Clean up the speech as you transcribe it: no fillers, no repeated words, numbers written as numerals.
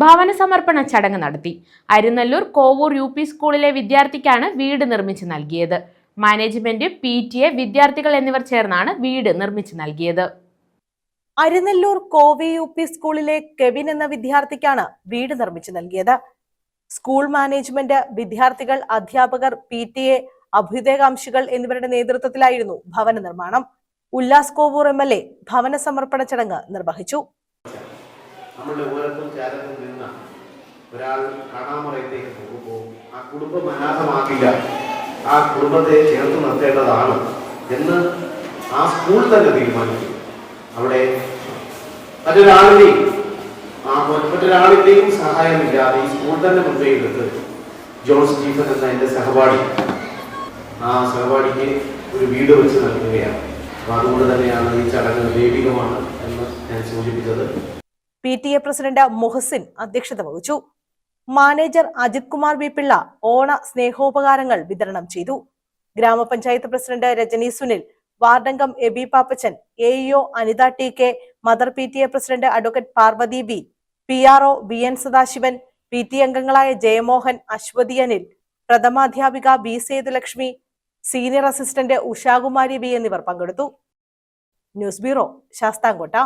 ഭവന സമർപ്പണ ചടങ്ങ് നടത്തി. അരിനല്ലൂർ കോവൂർ UP സ്കൂളിലെ വിദ്യാർത്ഥിക്കാണ് വീട് നിർമ്മിച്ചു നൽകിയത്. മാനേജ്മെന്റ്, PTA, വിദ്യാർത്ഥികൾ എന്നിവർ ചേർന്നാണ് വീട് നിർമ്മിച്ചു നൽകിയത്. അരിനല്ലൂർ കോവി UP സ്കൂളിലെ കെവിൻ എന്ന വിദ്യാർത്ഥിക്കാണ് വീട് നിർമ്മിച്ചു നൽകിയത്. സ്കൂൾ മാനേജ്മെന്റ്, വിദ്യാർത്ഥികൾ, അധ്യാപകർ, PTA, അഭ്യുദയകാംക്ഷികൾ എന്നിവരുടെ നേതൃത്വത്തിലായിരുന്നു ഭവന നിർമ്മാണം. ഉല്ലാസ് കോവൂർ MLA ഭവന സമർപ്പണ ചടങ്ങ് നിർവഹിച്ചു. നമ്മളുടെ ഓരോരുത്തരും ചേർന്ന് നിന്ന ഒരാൾ കാണാമറയത്തേക്ക് പോകുമ്പോൾ ആ കുടുംബം അനാഥമാക്കില്ല, ആ കുടുംബത്തെ ചേർത്ത് നിർത്തേണ്ടതാണ് എന്ന് ആ സ്കൂൾ തന്നെ തീരുമാനിച്ചു. അവിടെ മറ്റൊരാളിന്റെയും സഹായമില്ലാതെ ഈ സ്കൂൾ തന്നെ മുൻകൈയെടുത്ത് ജോൺ സ്റ്റീഫൻ എന്ന എൻ്റെ സഹപാഠി ആ സഹപാഠിക്ക് ഒരു വീട് വെച്ച് നൽകുകയാണ്. അപ്പൊ അതുകൊണ്ട് തന്നെയാണ് ഈ ചടങ്ങ് ദൈവികമാണ് എന്ന് ഞാൻ സൂചിപ്പിച്ചത്. PTA പ്രസിഡന്റ് മുഹസിൻ അധ്യക്ഷത വഹിച്ചു. Manager Ajith Kumar B. പിള്ള ഓണ സ്നേഹോപകാരങ്ങൾ വിതരണം ചെയ്തു. ഗ്രാമപഞ്ചായത്ത് പ്രസിഡന്റ് രജനി സുനിൽ, വാർഡംഗം Eby Pappachan, AEO Anitha TK, mother PTA president advocate Parvathy B, PRO VN Sadasivan, PTA അംഗങ്ങളായ ജയമോഹൻ, അശ്വതി അനിൽ, പ്രഥമാധ്യാപിക B. Sethulakshmi, senior assistant Ushakumari B എന്നിവർ പങ്കെടുത്തു. News bureau, Sasthamkotta.